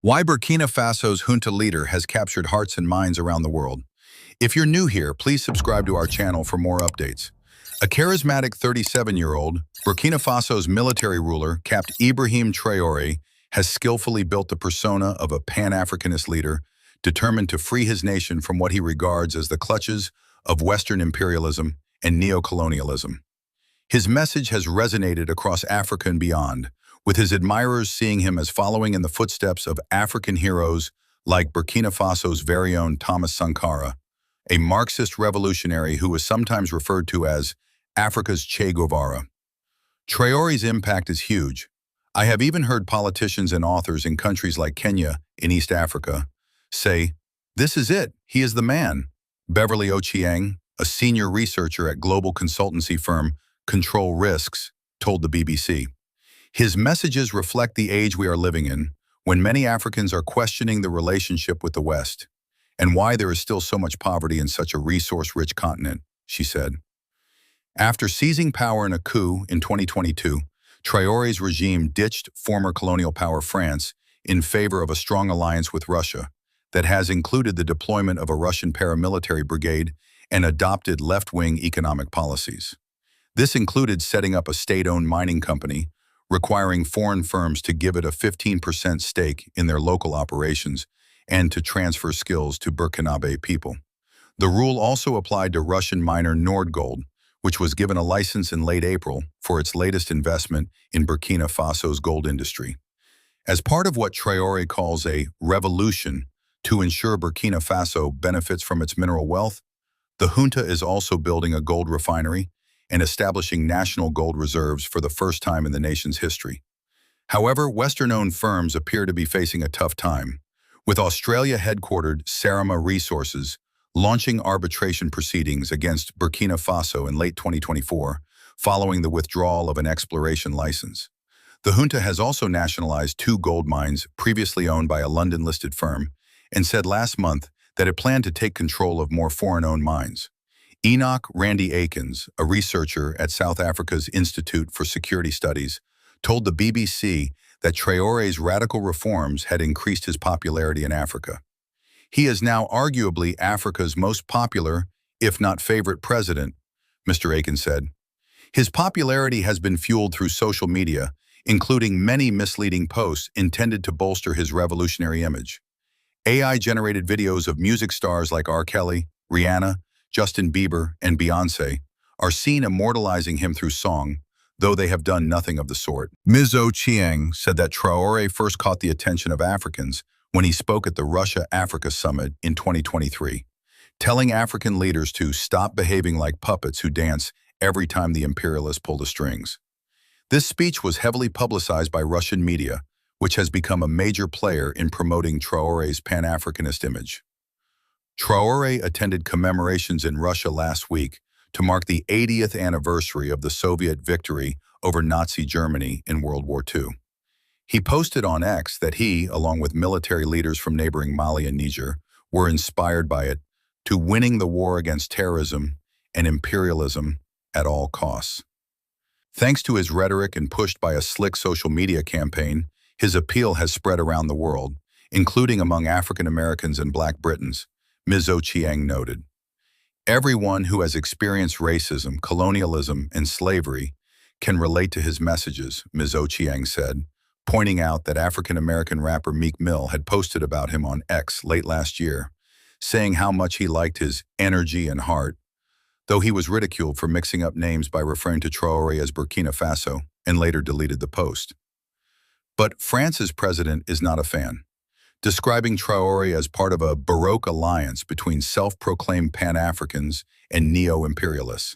Why Burkina Faso's junta leader has captured hearts and minds around the world. If you're new here, please subscribe to our channel for more updates. A charismatic 37-year-old, Burkina Faso's military ruler, Capt. Ibrahim Traoré, has skillfully built the persona of a Pan-Africanist leader determined to free his nation from what he regards as the clutches of Western imperialism and neocolonialism. His message has resonated across Africa and beyond, with his admirers seeing him as following in the footsteps of African heroes like Burkina Faso's very own Thomas Sankara, a Marxist revolutionary who is sometimes referred to as Africa's Che Guevara. Traoré's impact is huge. I have even heard politicians and authors in countries like Kenya in East Africa say, "This is it, he is the man." Beverly Ochieng, a senior researcher at global consultancy firm Control Risks, told the BBC. His messages reflect the age we are living in, when many Africans are questioning the relationship with the West, and why there is still so much poverty in such a resource-rich continent, she said. After seizing power in a coup in 2022, Traoré's regime ditched former colonial power France in favor of a strong alliance with Russia that has included the deployment of a Russian paramilitary brigade and adopted left-wing economic policies. This included setting up a state-owned mining company, requiring foreign firms to give it a 15% stake in their local operations and to transfer skills to Burkinabe people. The rule also applied to Russian miner Nordgold, which was given a license in late April for its latest investment in Burkina Faso's gold industry. As part of what Traoré calls a revolution to ensure Burkina Faso benefits from its mineral wealth, the junta is also building a gold refinery and establishing national gold reserves for the first time in the nation's history. However, Western-owned firms appear to be facing a tough time, with Australia-headquartered Sarima Resources launching arbitration proceedings against Burkina Faso in late 2024, following the withdrawal of an exploration license. The junta has also nationalized 2 gold mines previously owned by a London-listed firm and said last month that it planned to take control of more foreign-owned mines. Enoch Randy Akins, a researcher at South Africa's Institute for Security Studies, told the BBC that Traoré's radical reforms had increased his popularity in Africa. He is now arguably Africa's most popular, if not favorite president, Mr. Akins said. His popularity has been fueled through social media, including many misleading posts intended to bolster his revolutionary image. AI-generated videos of music stars like R. Kelly, Rihanna, Justin Bieber, and Beyoncé are seen immortalizing him through song, though they have done nothing of the sort. Ms. Ochieng said that Traoré first caught the attention of Africans when he spoke at the Russia-Africa Summit in 2023, telling African leaders to stop behaving like puppets who dance every time the imperialists pull the strings. This speech was heavily publicized by Russian media, which has become a major player in promoting Traoré's Pan-Africanist image. Traoré attended commemorations in Russia last week to mark the 80th anniversary of the Soviet victory over Nazi Germany in World War II. He posted on X that he, along with military leaders from neighboring Mali and Niger, were inspired by it to winning the war against terrorism and imperialism at all costs. Thanks to his rhetoric and pushed by a slick social media campaign, his appeal has spread around the world, including among African Americans and Black Britons, Ms. Ochieng noted. Everyone who has experienced racism, colonialism, and slavery can relate to his messages, Ms. Ochieng said, pointing out that African-American rapper Meek Mill had posted about him on X late last year, saying how much he liked his energy and heart, though he was ridiculed for mixing up names by referring to Traoré as Burkina Faso and later deleted the post. But France's president is not a fan, describing Traoré as part of a Baroque alliance between self-proclaimed Pan-Africans and neo-imperialists.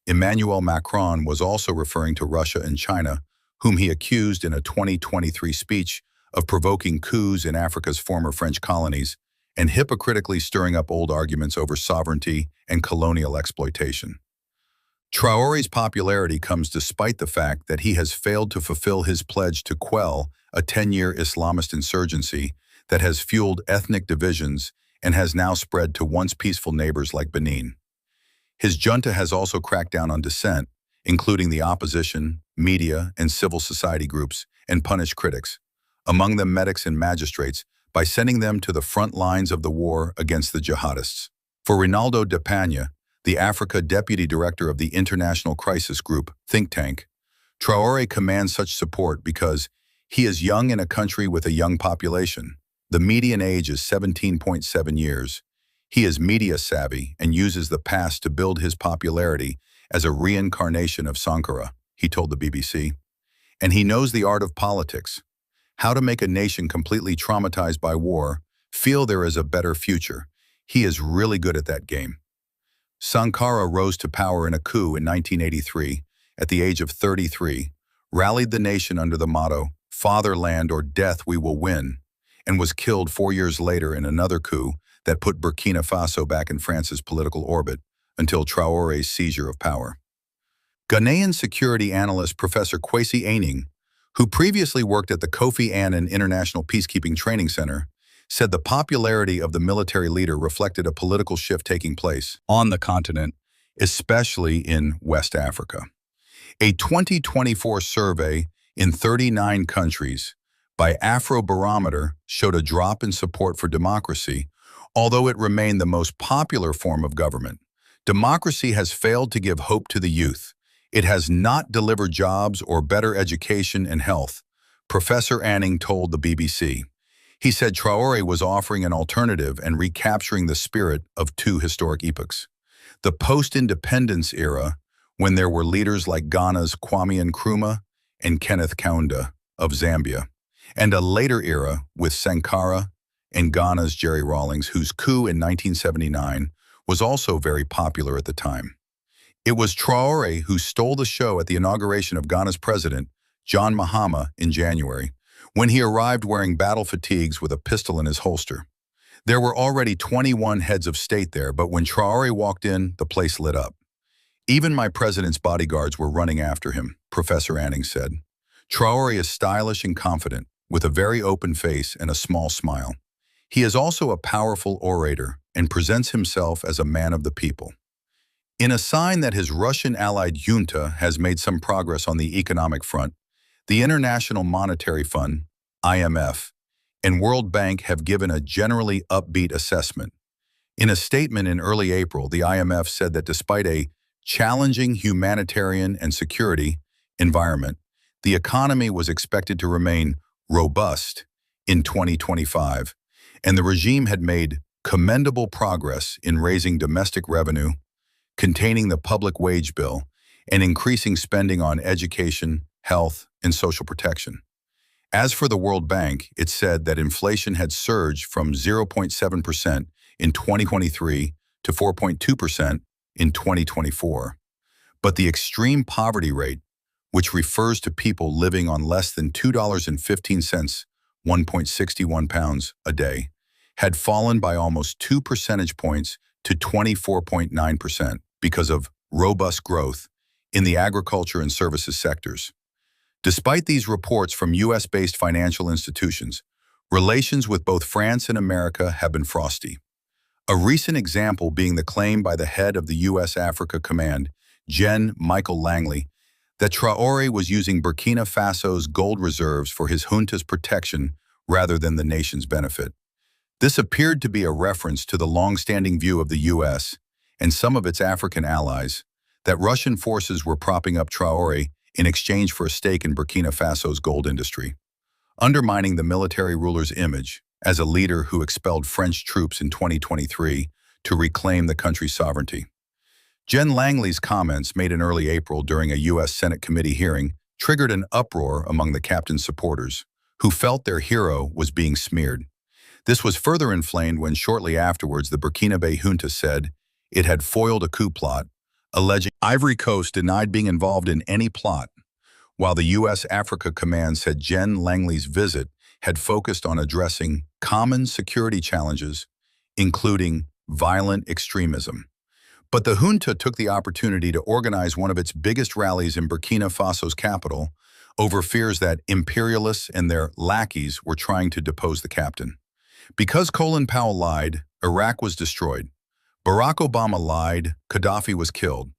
Emmanuel Macron was also referring to Russia and China, whom he accused in a 2023 speech of provoking coups in Africa's former French colonies and hypocritically stirring up old arguments over sovereignty and colonial exploitation. Traoré's popularity comes despite the fact that he has failed to fulfill his pledge to quell a 10-year Islamist insurgency that has fueled ethnic divisions and has now spread to once peaceful neighbors like Benin. His junta has also cracked down on dissent, including the opposition, media, and civil society groups, and punished critics. among them medics and magistrates, by sending them to the front lines of the war against the jihadists. For Rinaldo de Pagna, the Africa Deputy Director of the International Crisis Group think tank, Traoré commands such support because he is young in a country with a young population. The median age is 17.7 years. He is media savvy and uses the past to build his popularity as a reincarnation of Sankara, he told the BBC. And he knows the art of politics, how to make a nation completely traumatized by war feel there is a better future. He is really good at that game. Sankara rose to power in a coup in 1983, at the age of 33, rallied the nation under the motto, "Fatherland or death, we will win," and was killed 4 years later in another coup that put Burkina Faso back in France's political orbit until Traoré's seizure of power. Ghanaian security analyst Professor Kwesi Aining, who previously worked at the Kofi Annan International Peacekeeping Training Center, said the popularity of the military leader reflected a political shift taking place on the continent, especially in West Africa. A 2024 survey in 39 countries by Afrobarometer showed a drop in support for democracy, although it remained the most popular form of government. Democracy has failed to give hope to the youth. It has not delivered jobs or better education and health, Professor Anning told the BBC. He said Traoré was offering an alternative and recapturing the spirit of two historic epochs. The post-independence era, when there were leaders like Ghana's Kwame Nkrumah and Kenneth Kaunda of Zambia, and a later era with Sankara and Ghana's Jerry Rawlings, whose coup in 1979 was also very popular at the time. It was Traoré who stole the show at the inauguration of Ghana's president, John Mahama, in January, when he arrived wearing battle fatigues with a pistol in his holster. There were already 21 heads of state there, but when Traoré walked in, the place lit up. Even my president's bodyguards were running after him, Professor Anning said. Traoré is stylish and confident, with a very open face and a small smile. He is also a powerful orator and presents himself as a man of the people. In a sign that his Russian-allied Junta has made some progress on the economic front, the International Monetary Fund, IMF, and World Bank have given a generally upbeat assessment. In a statement in early April, the IMF said that despite a challenging humanitarian and security environment, the economy was expected to remain robust in 2025, and the regime had made commendable progress in raising domestic revenue, containing the public wage bill, and increasing spending on education, health, and social protection. As for the World Bank, it said that inflation had surged from 0.7% in 2023 to 4.2% in 2024. But the extreme poverty rate, which refers to people living on less than $2.15, 1.61 pounds a day, had fallen by almost 2 percentage points to 24.9% because of robust growth in the agriculture and services sectors. Despite these reports from US-based financial institutions, relations with both France and America have been frosty. A recent example being the claim by the head of the US Africa Command, Gen. Michael Langley, that Traoré was using Burkina Faso's gold reserves for his junta's protection rather than the nation's benefit. This appeared to be a reference to the long-standing view of the US and some of its African allies that Russian forces were propping up Traoré in exchange for a stake in Burkina Faso's gold industry, undermining the military ruler's image as a leader who expelled French troops in 2023 to reclaim the country's sovereignty. Gen. Langley's comments made in early April during a U.S. Senate committee hearing triggered an uproar among the captain's supporters, who felt their hero was being smeared. This was further inflamed when shortly afterwards the Burkinabe junta said it had foiled a coup plot, alleging Ivory Coast denied being involved in any plot, while the U.S. Africa Command said Gen. Langley's visit had focused on addressing common security challenges, including violent extremism. But the junta took the opportunity to organize one of its biggest rallies in Burkina Faso's capital over fears that imperialists and their lackeys were trying to depose the captain. Because Colin Powell lied, Iraq was destroyed. Barack Obama lied, Gaddafi was killed.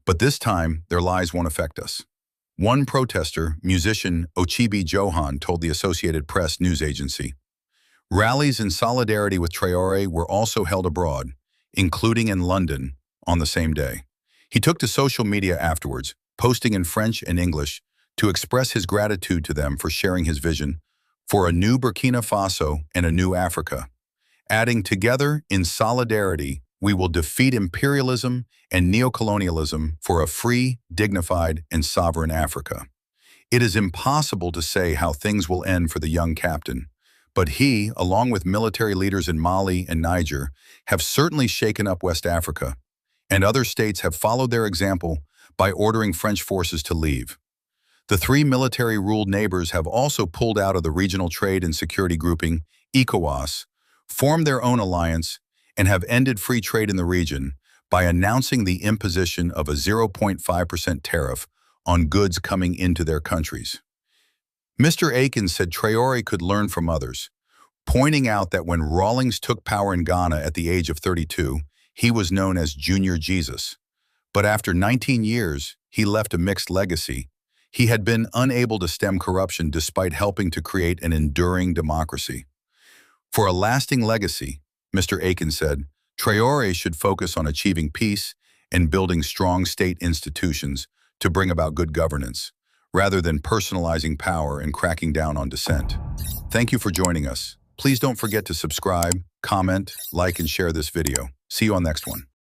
But this time, their lies won't affect us. One protester, musician Ochibi Johan, told the Associated Press news agency. Rallies in solidarity with Traoré were also held abroad, including in London, on the same day. He took to social media afterwards, posting in French and English, to express his gratitude to them for sharing his vision for a new Burkina Faso and a new Africa, adding, "Together, in solidarity, we will defeat imperialism and neocolonialism for a free, dignified, and sovereign Africa." It is impossible to say how things will end for the young captain, but he, along with military leaders in Mali and Niger, have certainly shaken up West Africa, and other states have followed their example by ordering French forces to leave. The three military-ruled neighbors have also pulled out of the regional trade and security grouping, ECOWAS, formed their own alliance, and have ended free trade in the region by announcing the imposition of a 0.5% tariff on goods coming into their countries. Mr. Aiken said Traoré could learn from others, pointing out that when Rawlings took power in Ghana at the age of 32, he was known as Junior Jesus. But after 19 years, he left a mixed legacy. He had been unable to stem corruption despite helping to create an enduring democracy. For a lasting legacy, Mr. Aiken said, Traoré should focus on achieving peace and building strong state institutions to bring about good governance, rather than personalizing power and cracking down on dissent. Thank you for joining us. Please don't forget to subscribe, comment, like, and share this video. See you on the next one.